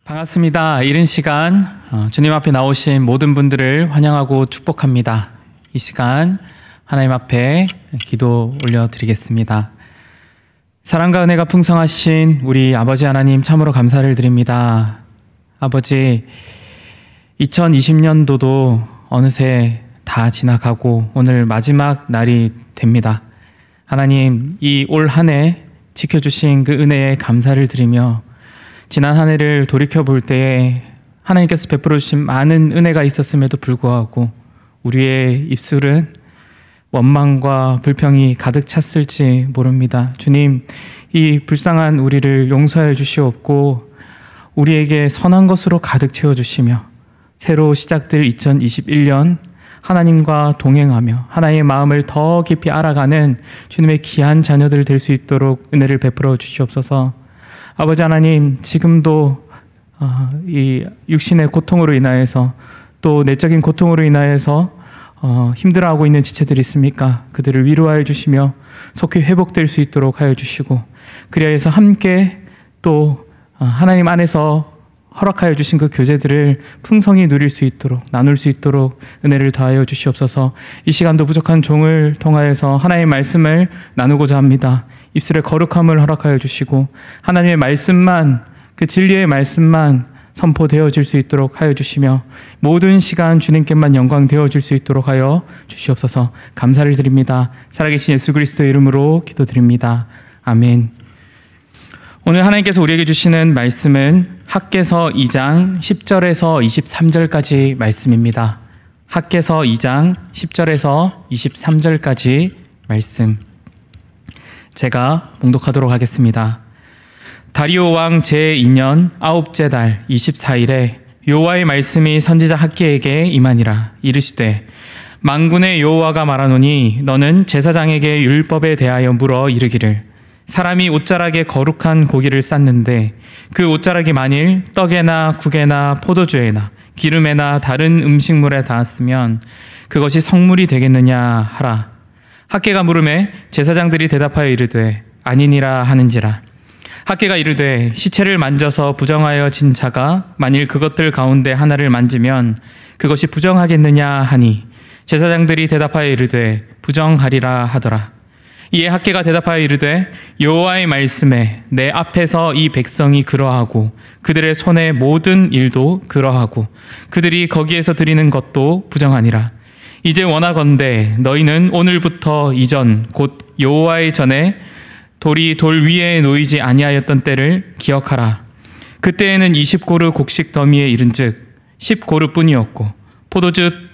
반갑습니다. 이른 시간 주님 앞에 나오신 모든 분들을 환영하고 축복합니다. 이 시간 하나님 앞에 기도 올려드리겠습니다. 사랑과 은혜가 풍성하신 우리 아버지 하나님 참으로 감사를 드립니다. 아버지, 2020년도도 어느새 다 지나가고 오늘 마지막 날이 됩니다. 하나님, 이 올 한 해 지켜주신 그 은혜에 감사를 드리며 지난 한 해를 돌이켜볼 때에 하나님께서 베풀어 주신 많은 은혜가 있었음에도 불구하고 우리의 입술은 원망과 불평이 가득 찼을지 모릅니다. 주님, 이 불쌍한 우리를 용서해 주시옵고 우리에게 선한 것으로 가득 채워주시며 새로 시작될 2021년 하나님과 동행하며 하나님의 마음을 더 깊이 알아가는 주님의 귀한 자녀들 될 수 있도록 은혜를 베풀어 주시옵소서. 아버지 하나님, 지금도 이 육신의 고통으로 인하여서 또 내적인 고통으로 인하여서 힘들어하고 있는 지체들이 있습니까? 그들을 위로하여 주시며 속히 회복될 수 있도록 하여 주시고, 그리하여서 함께 또 하나님 안에서 허락하여 주신 그 교제들을 풍성히 누릴 수 있도록, 나눌 수 있도록 은혜를 더하여 주시옵소서. 이 시간도 부족한 종을 통하여서 하나님의 말씀을 나누고자 합니다. 입술의 거룩함을 허락하여 주시고 하나님의 말씀만, 그 진리의 말씀만 선포되어질 수 있도록 하여 주시며 모든 시간 주님께만 영광 되어질 수 있도록 하여 주시옵소서. 감사를 드립니다. 살아계신 예수 그리스도의 이름으로 기도드립니다. 아멘. 오늘 하나님께서 우리에게 주시는 말씀은 학개서 2장 10절에서 23절까지 말씀입니다. 학개서 2장 10절에서 23절까지 말씀, 제가 봉독하도록 하겠습니다. 다리오 왕 제2년 9째 달 24일에 여호와의 말씀이 선지자 학개에게 임하니라. 이르시되, 만군의 여호와가 말하노니 너는 제사장에게 율법에 대하여 물어 이르기를, 사람이 옷자락에 거룩한 고기를 쌌는데 그 옷자락이 만일 떡에나 국에나 포도주에나 기름에나 다른 음식물에 닿았으면 그것이 성물이 되겠느냐 하라. 학개가 물음에 제사장들이 대답하여 이르되 아니니라 하는지라. 학개가 이르되, 시체를 만져서 부정하여 진 자가 만일 그것들 가운데 하나를 만지면 그것이 부정하겠느냐 하니 제사장들이 대답하여 이르되 부정하리라 하더라. 이에 학개가 대답하여 이르되, 여호와의 말씀에 내 앞에서 이 백성이 그러하고 그들의 손의 모든 일도 그러하고 그들이 거기에서 드리는 것도 부정하니라. 이제 원하건대 너희는 오늘부터 이전 곧 여호와의 전에 돌이 돌 위에 놓이지 아니하였던 때를 기억하라. 그때에는 20고르 곡식 더미에 이른즉 10고르뿐이었고 포도즙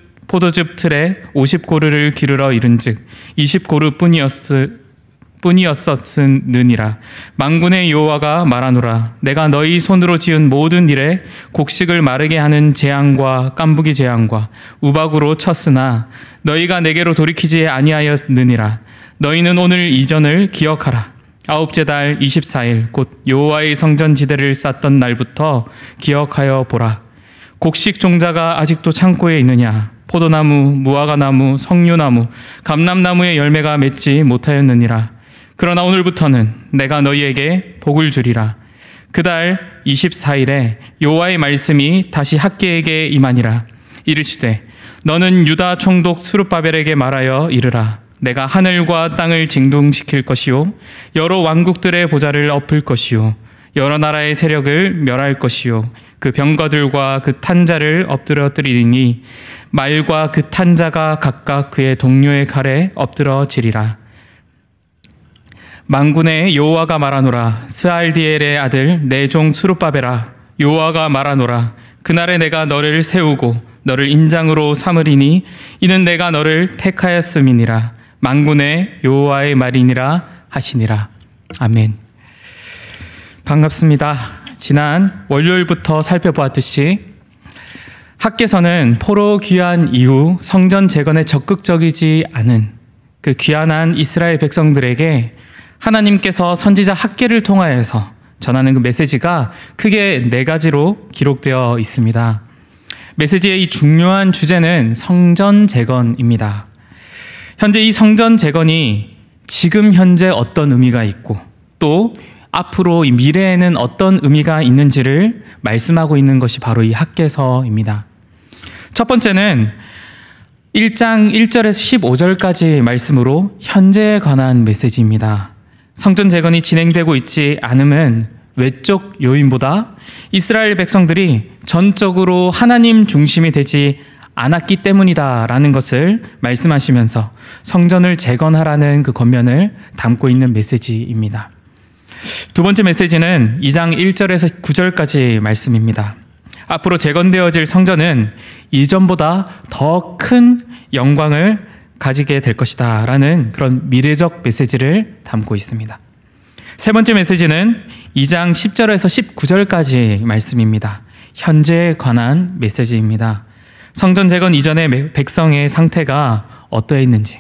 틀에 50고르를 기르러 이른즉 20고르뿐이었었느니라. 만군의 여호와가 말하노라. 내가 너희 손으로 지은 모든 일에 곡식을 마르게 하는 재앙과 깐부기 재앙과 우박으로 쳤으나 너희가 내게로 돌이키지 아니하였느니라. 너희는 오늘 이전을 기억하라. 9째 달 24일 곧 여호와의 성전 지대를 쌓던 날부터 기억하여 보라. 곡식 종자가 아직도 창고에 있느냐? 포도나무, 무화과나무, 석류나무, 감람나무의 열매가 맺지 못하였느니라. 그러나 오늘부터는 내가 너희에게 복을 주리라. 그달 24일에 여호와의 말씀이 다시 학개에게 임하니라. 이르시되, 너는 유다 총독 스룹바벨에게 말하여 이르라. 내가 하늘과 땅을 징동시킬 것이요 여러 왕국들의 보좌를 엎을 것이요 여러 나라의 세력을 멸할 것이요 그 병거들과 그 탄자를 엎드러뜨리니 말과 그 탄자가 각각 그의 동료의 칼에 엎드러지리라. 만군의 여호와가 말하노라. 스알디엘의 아들 내 종 스룹바벨아, 여호와가 말하노라. 그날에 내가 너를 세우고 너를 인장으로 삼으리니 이는 내가 너를 택하였음이니라. 만군의 여호와의 말이니라 하시니라. 아멘. 반갑습니다. 지난 월요일부터 살펴보았듯이 학개서는 포로 귀환 이후 성전 재건에 적극적이지 않은 그 귀환한 이스라엘 백성들에게 하나님께서 선지자 학개를 통하여서 전하는 그 메시지가 크게 4가지로 기록되어 있습니다. 메시지의 이 중요한 주제는 성전 재건입니다. 현재 이 성전 재건이 지금 현재 어떤 의미가 있고 또 앞으로 이 미래에는 어떤 의미가 있는지를 말씀하고 있는 것이 바로 이 학개서입니다. 첫 번째는 1장 1절에서 15절까지 말씀으로 현재에 관한 메시지입니다. 성전 재건이 진행되고 있지 않음은 외적 요인보다 이스라엘 백성들이 전적으로 하나님 중심이 되지 않았기 때문이다라는 것을 말씀하시면서 성전을 재건하라는 그 권면을 담고 있는 메시지입니다. 두 번째 메시지는 2장 1절에서 9절까지 말씀입니다. 앞으로 재건되어질 성전은 이전보다 더 큰 영광을 가지게 될 것이다 라는 그런 미래적 메시지를 담고 있습니다. 세 번째 메시지는 2장 10절에서 19절까지 말씀입니다. 현재에 관한 메시지입니다. 성전 재건 이전의 백성의 상태가 어떠했는지,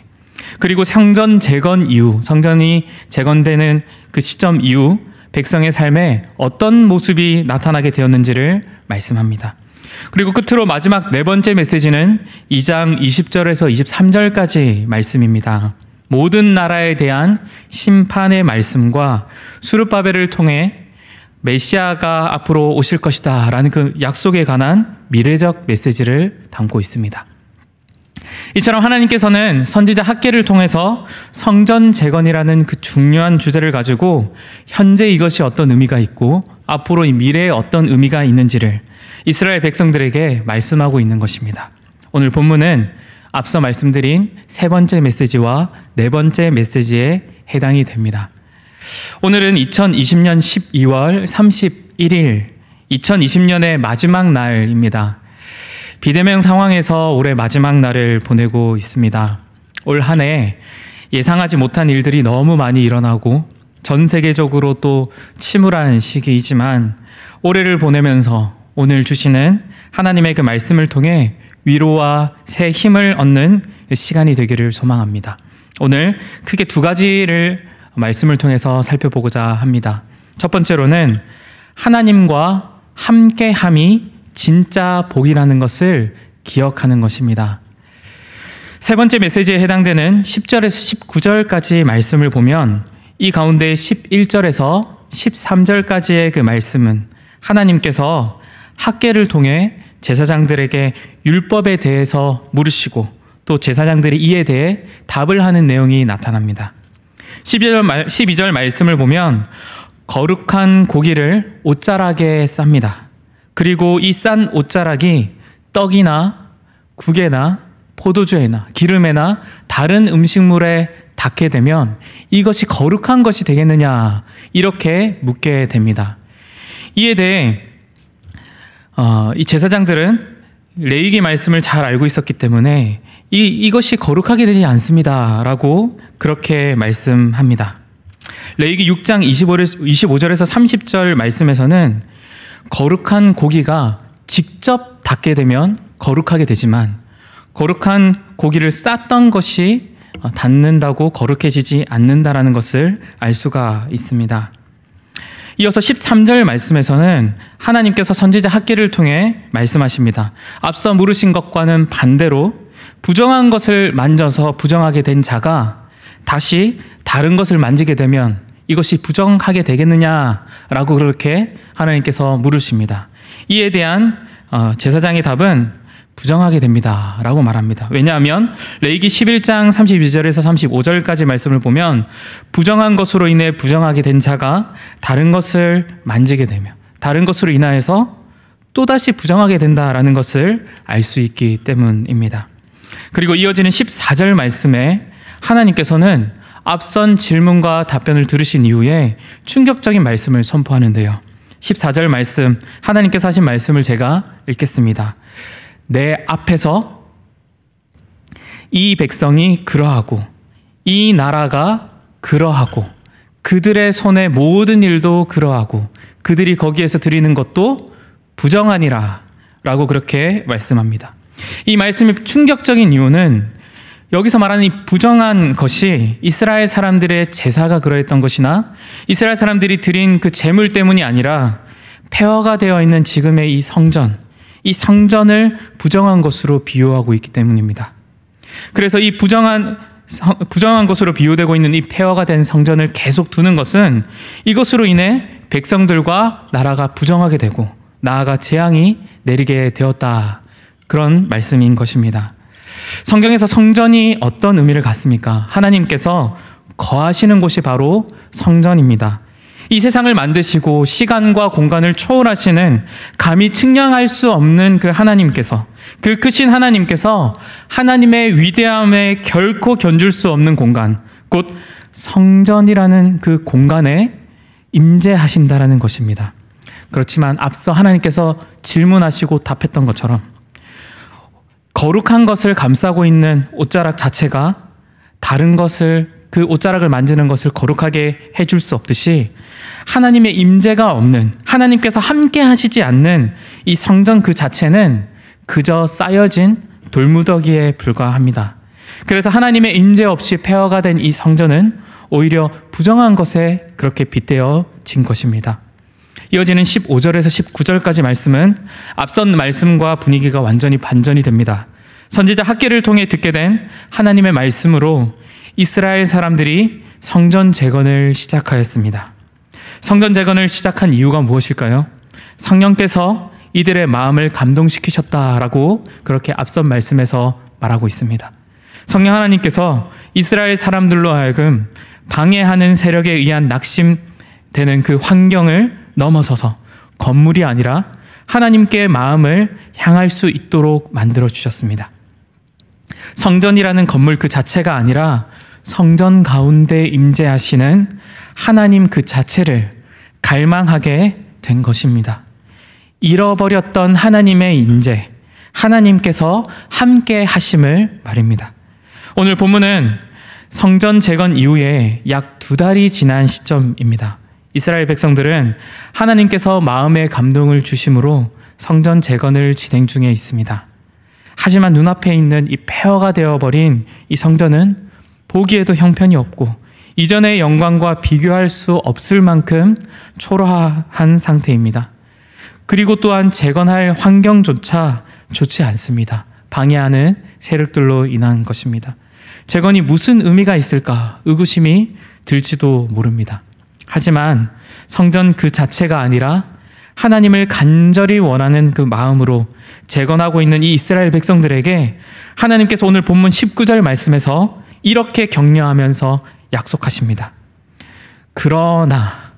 그리고 성전 재건 이후, 성전이 재건되는 그 시점 이후 백성의 삶에 어떤 모습이 나타나게 되었는지를 말씀합니다. 그리고 끝으로 마지막 네 번째 메시지는 2장 20절에서 23절까지 말씀입니다. 모든 나라에 대한 심판의 말씀과 수르바벨을 통해 메시아가 앞으로 오실 것이다 라는 그 약속에 관한 미래적 메시지를 담고 있습니다. 이처럼 하나님께서는 선지자 학개를 통해서 성전 재건이라는 그 중요한 주제를 가지고 현재 이것이 어떤 의미가 있고 앞으로 이 미래에 어떤 의미가 있는지를 이스라엘 백성들에게 말씀하고 있는 것입니다. 오늘 본문은 앞서 말씀드린 세 번째 메시지와 네 번째 메시지에 해당이 됩니다. 오늘은 2020년 12월 31일, 2020년의 마지막 날입니다. 비대면 상황에서 올해 마지막 날을 보내고 있습니다. 올 한 해 예상하지 못한 일들이 너무 많이 일어나고 전 세계적으로 또 침울한 시기이지만 올해를 보내면서 오늘 주시는 하나님의 그 말씀을 통해 위로와 새 힘을 얻는 시간이 되기를 소망합니다. 오늘 크게 두 가지를 말씀을 통해서 살펴보고자 합니다. 첫 번째로는 하나님과 함께함이 진짜 복이라는 것을 기억하는 것입니다. 세 번째 메시지에 해당되는 10절에서 19절까지 말씀을 보면 이 가운데 11절에서 13절까지의 그 말씀은 하나님께서 학개를 통해 제사장들에게 율법에 대해서 물으시고 또 제사장들이 이에 대해 답을 하는 내용이 나타납니다. 12절 말씀을 보면 거룩한 고기를 옷자락에 쌉니다. 그리고 이 싼 옷자락이 떡이나 국에나 포도주에나 기름에나 다른 음식물에 닿게 되면 이것이 거룩한 것이 되겠느냐 이렇게 묻게 됩니다. 이에 대해 이 제사장들은 레위기 말씀을 잘 알고 있었기 때문에 이것이 거룩하게 되지 않습니다 라고 그렇게 말씀합니다. 레위기 6장 25절에서 30절 말씀에서는 거룩한 고기가 직접 닿게 되면 거룩하게 되지만 거룩한 고기를 쌌던 것이 닿는다고 거룩해지지 않는다라는 것을 알 수가 있습니다. 이어서 13절 말씀에서는 하나님께서 선지자 학개를 통해 말씀하십니다. 앞서 물으신 것과는 반대로 부정한 것을 만져서 부정하게 된 자가 다시 다른 것을 만지게 되면 이것이 부정하게 되겠느냐라고 그렇게 하나님께서 물으십니다. 이에 대한 제사장의 답은 부정하게 됩니다 라고 말합니다. 왜냐하면 레위기 11장 32절에서 35절까지 말씀을 보면 부정한 것으로 인해 부정하게 된 자가 다른 것을 만지게 되며 다른 것으로 인하여서 또다시 부정하게 된다라는 것을 알 수 있기 때문입니다. 그리고 이어지는 14절 말씀에 하나님께서는 앞선 질문과 답변을 들으신 이후에 충격적인 말씀을 선포하는데요. 14절 말씀, 하나님께서 하신 말씀을 제가 읽겠습니다. 내 앞에서 이 백성이 그러하고 이 나라가 그러하고 그들의 손의 모든 일도 그러하고 그들이 거기에서 드리는 것도 부정하니라 라고 그렇게 말씀합니다. 이 말씀이 충격적인 이유는 여기서 말하는 이 부정한 것이 이스라엘 사람들의 제사가 그러했던 것이나 이스라엘 사람들이 드린 그 제물 때문이 아니라 폐허가 되어 있는 지금의 이 성전을 부정한 것으로 비유하고 있기 때문입니다. 그래서 이 부정한 부정한 것으로 비유되고 있는 이 폐허가 된 성전을 계속 두는 것은 이것으로 인해 백성들과 나라가 부정하게 되고 나아가 재앙이 내리게 되었다. 그런 말씀인 것입니다. 성경에서 성전이 어떤 의미를 갖습니까? 하나님께서 거하시는 곳이 바로 성전입니다. 이 세상을 만드시고 시간과 공간을 초월하시는 감히 측량할 수 없는 그 하나님께서, 그 크신 하나님께서 하나님의 위대함에 결코 견줄 수 없는 공간, 곧 성전이라는 그 공간에 임재하신다라는 것입니다. 그렇지만 앞서 하나님께서 질문하시고 답했던 것처럼 거룩한 것을 감싸고 있는 옷자락 자체가 다른 것을, 그 옷자락을 만지는 것을 거룩하게 해줄 수 없듯이 하나님의 임재가 없는, 하나님께서 함께 하시지 않는 이 성전 그 자체는 그저 쌓여진 돌무더기에 불과합니다. 그래서 하나님의 임재 없이 폐허가 된 이 성전은 오히려 부정한 것에 그렇게 빗대어진 것입니다. 이어지는 15절에서 19절까지 말씀은 앞선 말씀과 분위기가 완전히 반전이 됩니다. 선지자 학개를 통해 듣게 된 하나님의 말씀으로 이스라엘 사람들이 성전 재건을 시작하였습니다. 성전 재건을 시작한 이유가 무엇일까요? 성령께서 이들의 마음을 감동시키셨다라고 그렇게 앞선 말씀에서 말하고 있습니다. 성령 하나님께서 이스라엘 사람들로 하여금 방해하는 세력에 의한 낙심되는 그 환경을 넘어서서 건물이 아니라 하나님께 마음을 향할 수 있도록 만들어 주셨습니다. 성전이라는 건물 그 자체가 아니라 성전 가운데 임재하시는 하나님 그 자체를 갈망하게 된 것입니다. 잃어버렸던 하나님의 임재, 하나님께서 함께 하심을 말입니다. 오늘 본문은 성전 재건 이후에 약 2달이 지난 시점입니다. 이스라엘 백성들은 하나님께서 마음에 감동을 주심으로 성전 재건을 진행 중에 있습니다. 하지만 눈앞에 있는 이 폐허가 되어버린 이 성전은 보기에도 형편이 없고 이전의 영광과 비교할 수 없을 만큼 초라한 상태입니다. 그리고 또한 재건할 환경조차 좋지 않습니다. 방해하는 세력들로 인한 것입니다. 재건이 무슨 의미가 있을까 의구심이 들지도 모릅니다. 하지만 성전 그 자체가 아니라 하나님을 간절히 원하는 그 마음으로 재건하고 있는 이 이스라엘 백성들에게 하나님께서 오늘 본문 19절 말씀에서 이렇게 격려하면서 약속하십니다. 그러나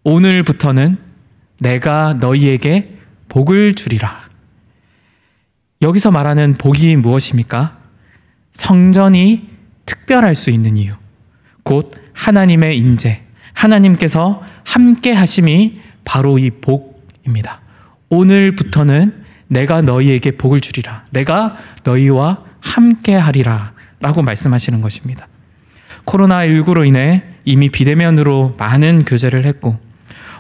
오늘부터는 내가 너희에게 복을 주리라. 여기서 말하는 복이 무엇입니까? 성전이 특별할 수 있는 이유, 곧 하나님의 임재, 하나님께서 함께 하심이 바로 이 복입니다. 오늘부터는 내가 너희에게 복을 주리라. 내가 너희와 함께 하리라 라고 말씀하시는 것입니다. 코로나19로 인해 이미 비대면으로 많은 교제를 했고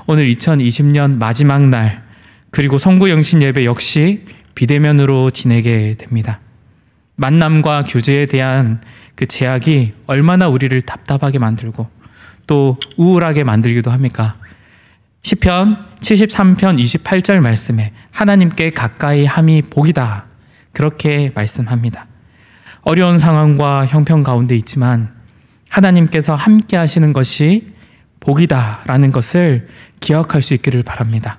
오늘 2020년 마지막 날 그리고 성구 영신 예배 역시 비대면으로 지내게 됩니다. 만남과 교제에 대한 그 제약이 얼마나 우리를 답답하게 만들고 또 우울하게 만들기도 합니까? 시편 73편 28절 말씀에 하나님께 가까이 함이 복이다. 그렇게 말씀합니다. 어려운 상황과 형편 가운데 있지만 하나님께서 함께 하시는 것이 복이다라는 것을 기억할 수 있기를 바랍니다.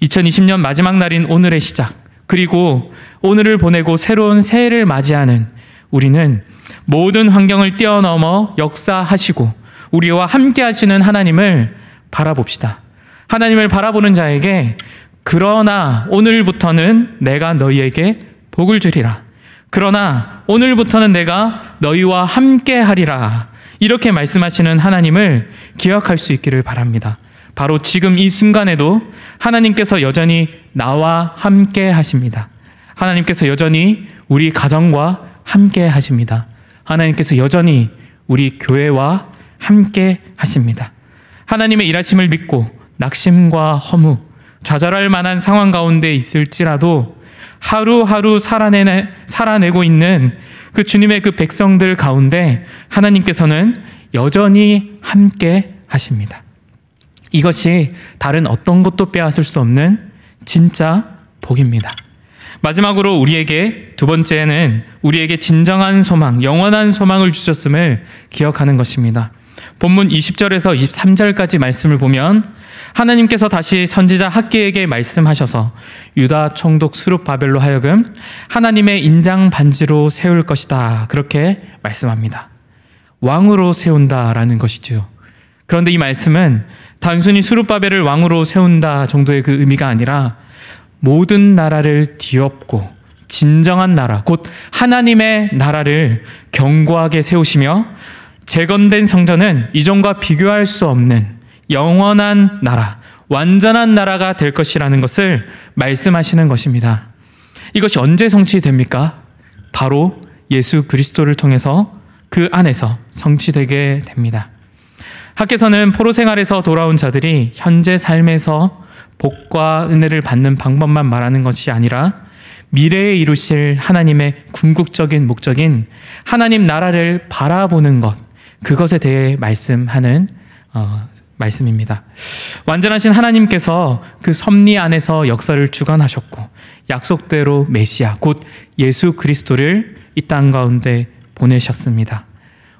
2020년 마지막 날인 오늘의 시작, 그리고 오늘을 보내고 새로운 새해를 맞이하는 우리는 모든 환경을 뛰어넘어 역사하시고 우리와 함께 하시는 하나님을 바라봅시다. 하나님을 바라보는 자에게 그러나 오늘부터는 내가 너희에게 복을 주리라. 그러나 오늘부터는 내가 너희와 함께 하리라. 이렇게 말씀하시는 하나님을 기억할 수 있기를 바랍니다. 바로 지금 이 순간에도 하나님께서 여전히 나와 함께 하십니다. 하나님께서 여전히 우리 가정과 함께 하십니다. 하나님께서 여전히 우리 교회와 함께 하십니다. 하나님의 일하심을 믿고 낙심과 허무, 좌절할 만한 상황 가운데 있을지라도 하루하루 살아내고 있는 그 주님의 그 백성들 가운데 하나님께서는 여전히 함께 하십니다. 이것이 다른 어떤 것도 빼앗을 수 없는 진짜 복입니다. 마지막으로 우리에게 두 번째는 우리에게 진정한 소망, 영원한 소망을 주셨음을 기억하는 것입니다. 본문 20절에서 23절까지 말씀을 보면 하나님께서 다시 선지자 학기에게 말씀하셔서 유다 총독 스룹바벨로 하여금 하나님의 인장 반지로 세울 것이다, 그렇게 말씀합니다. 왕으로 세운다라는 것이죠. 그런데 이 말씀은 단순히 스룹바벨을 왕으로 세운다 정도의 그 의미가 아니라 모든 나라를 뒤엎고 진정한 나라, 곧 하나님의 나라를 견고하게 세우시며 재건된 성전은 이전과 비교할 수 없는 영원한 나라, 완전한 나라가 될 것이라는 것을 말씀하시는 것입니다. 이것이 언제 성취됩니까? 바로 예수 그리스도를 통해서 그 안에서 성취되게 됩니다. 학개서는 포로 생활에서 돌아온 자들이 현재 삶에서 복과 은혜를 받는 방법만 말하는 것이 아니라 미래에 이루실 하나님의 궁극적인 목적인 하나님 나라를 바라보는 것, 그것에 대해 말씀하는 말씀입니다. 완전하신 하나님께서 그 섭리 안에서 역사를 주관하셨고 약속대로 메시아, 곧 예수 그리스도를 이 땅 가운데 보내셨습니다.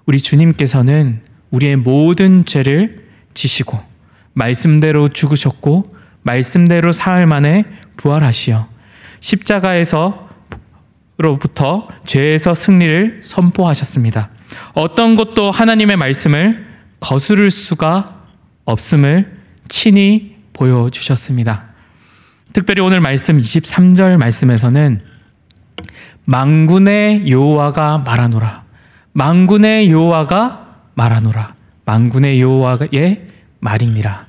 우리 주님께서는 우리의 모든 죄를 지시고 말씀대로 죽으셨고 말씀대로 사흘 만에 부활하시어 십자가에서로부터 죄에서 승리를 선포하셨습니다. 어떤 것도 하나님의 말씀을 거스를 수가 없음을 친히 보여주셨습니다. 특별히 오늘 말씀 23절 말씀에서는 만군의 여호와가 말하노라, 만군의 여호와가 말하노라, 만군의 여호와의 말이니라.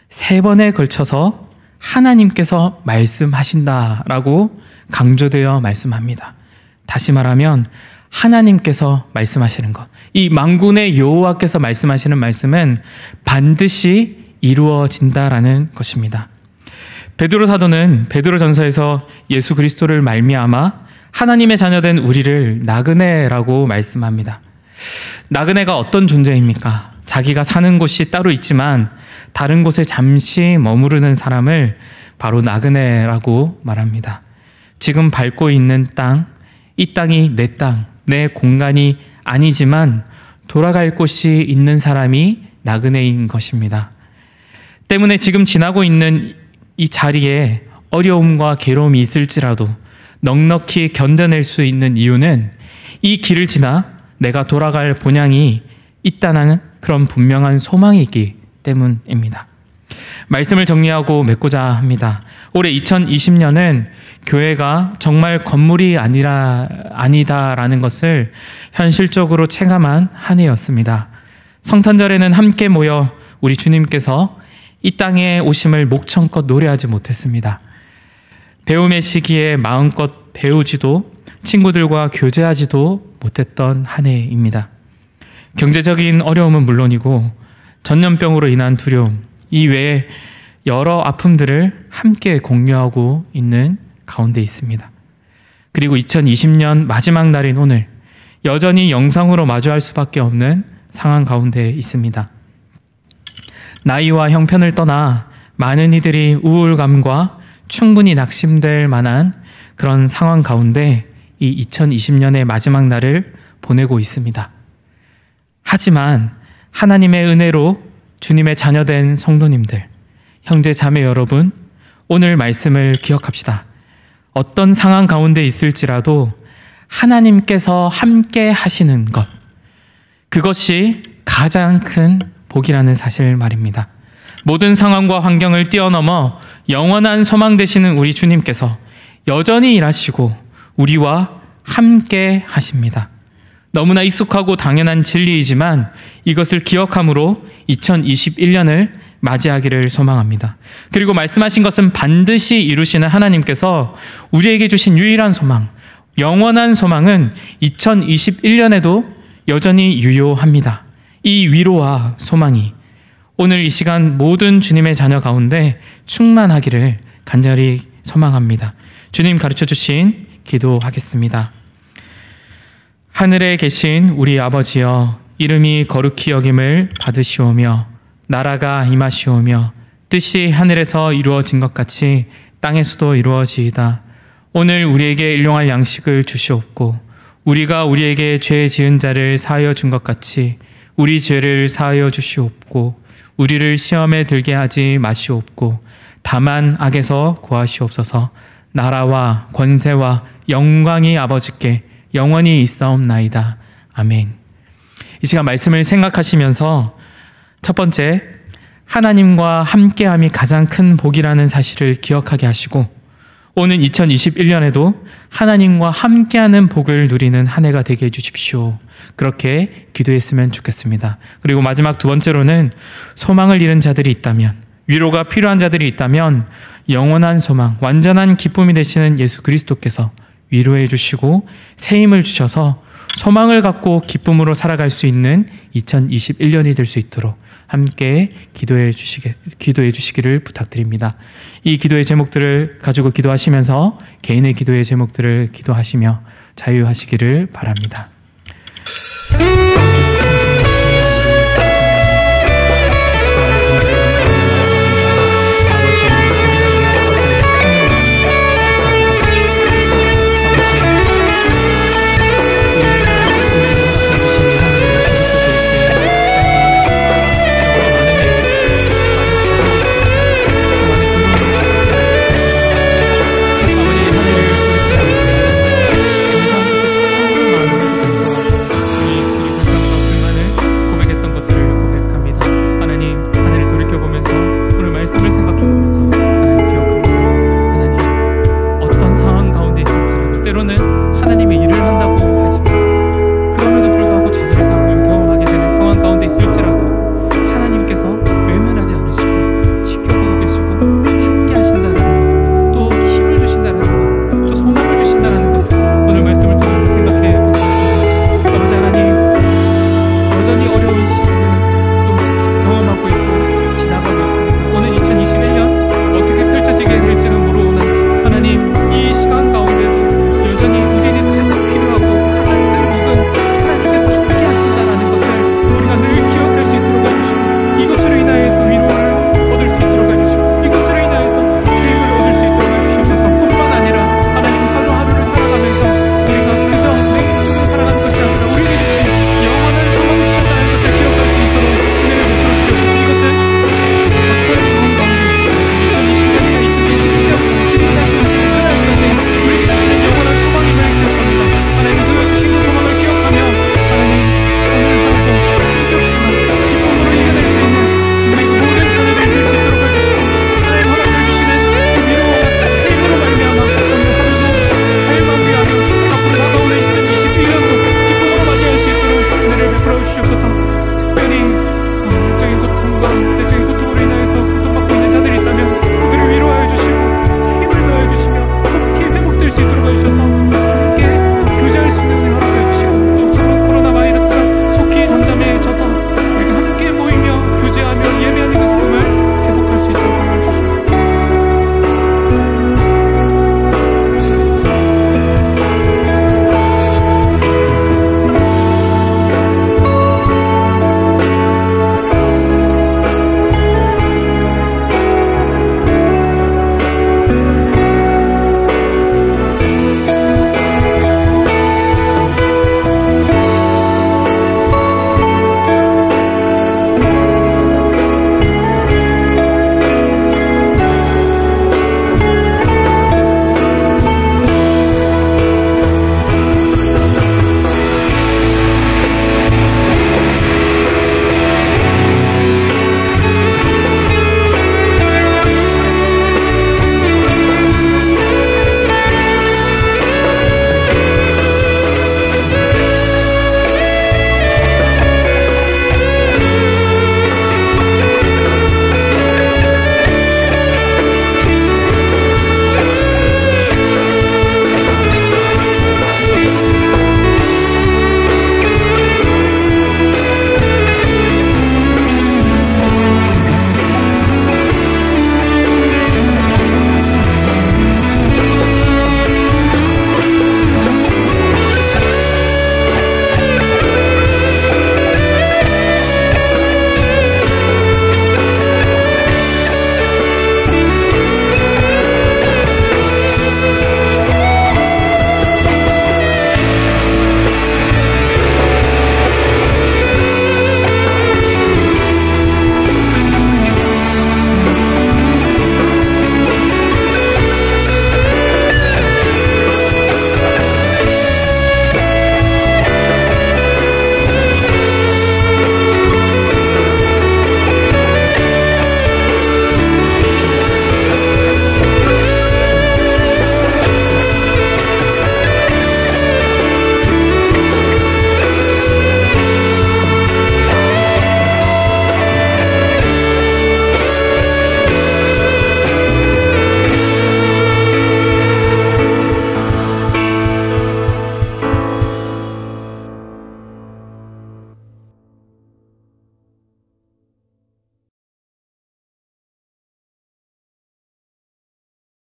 3번에 걸쳐서 하나님께서 말씀하신다라고 강조되어 말씀합니다. 다시 말하면 하나님께서 말씀하시는 것, 이 만군의 여호와께서 말씀하시는 말씀은 반드시 이루어진다라는 것입니다. 베드로 사도는 베드로전서에서 예수 그리스도를 말미암아 하나님의 자녀된 우리를 나그네라고 말씀합니다. 나그네가 어떤 존재입니까? 자기가 사는 곳이 따로 있지만 다른 곳에 잠시 머무르는 사람을 바로 나그네라고 말합니다. 지금 밟고 있는 땅, 이 땅이 내 땅, 내 공간이 아니지만 돌아갈 곳이 있는 사람이 나그네인 것입니다. 때문에 지금 지나고 있는 이 자리에 어려움과 괴로움이 있을지라도 넉넉히 견뎌낼 수 있는 이유는 이 길을 지나 내가 돌아갈 본향이 있다는 그런 분명한 소망이 있기 때문입니다. 말씀을 정리하고 맺고자 합니다. 올해 2020년은 교회가 정말 건물이 아니다라는 것을 현실적으로 체감한 한 해였습니다. 성탄절에는 함께 모여 우리 주님께서 이 땅에 오심을 목청껏 노래하지 못했습니다. 배움의 시기에 마음껏 배우지도 친구들과 교제하지도 못했던 한 해입니다. 경제적인 어려움은 물론이고 전염병으로 인한 두려움, 이 외에 여러 아픔들을 함께 공유하고 있는 가운데 있습니다. 그리고 2020년 마지막 날인 오늘 여전히 영상으로 마주할 수밖에 없는 상황 가운데 있습니다. 나이와 형편을 떠나 많은 이들이 우울감과 충분히 낙심될 만한 그런 상황 가운데 이 2020년의 마지막 날을 보내고 있습니다. 하지만 하나님의 은혜로 주님의 자녀된 성도님들, 형제 자매 여러분, 오늘 말씀을 기억합시다. 어떤 상황 가운데 있을지라도 하나님께서 함께 하시는 것, 그것이 가장 큰 복이라는 사실 말입니다. 모든 상황과 환경을 뛰어넘어 영원한 소망 되시는 우리 주님께서 여전히 일하시고 우리와 함께 하십니다. 너무나 익숙하고 당연한 진리이지만 이것을 기억함으로 2021년을 맞이하기를 소망합니다. 그리고 말씀하신 것은 반드시 이루시는 하나님께서 우리에게 주신 유일한 소망, 영원한 소망은 2021년에도 여전히 유효합니다. 이 위로와 소망이 오늘 이 시간 모든 주님의 자녀 가운데 충만하기를 간절히 소망합니다. 주님 가르쳐 주신 기도하겠습니다. 하늘에 계신 우리 아버지여, 이름이 거룩히 여김을 받으시오며 나라가 임하시오며 뜻이 하늘에서 이루어진 것 같이 땅에서도 이루어지이다. 오늘 우리에게 일용할 양식을 주시옵고 우리가 우리에게 죄 지은 자를 사하여 준 것 같이 우리 죄를 사하여 주시옵고 우리를 시험에 들게 하지 마시옵고 다만 악에서 구하시옵소서. 나라와 권세와 영광이 아버지께 영원히 있사옵나이다. 아멘. 이 시간 말씀을 생각하시면서 첫 번째, 하나님과 함께함이 가장 큰 복이라는 사실을 기억하게 하시고 오는 2021년에도 하나님과 함께하는 복을 누리는 한 해가 되게 해주십시오. 그렇게 기도했으면 좋겠습니다. 그리고 마지막 두 번째로는 소망을 잃은 자들이 있다면, 위로가 필요한 자들이 있다면 영원한 소망, 완전한 기쁨이 되시는 예수 그리스도께서 위로해 주시고 새 힘을 주셔서 소망을 갖고 기쁨으로 살아갈 수 있는 2021년이 될 수 있도록 함께 기도해 주시기를 부탁드립니다. 이 기도의 제목들을 가지고 기도하시면서 개인의 기도의 제목들을 기도하시며 자유하시기를 바랍니다.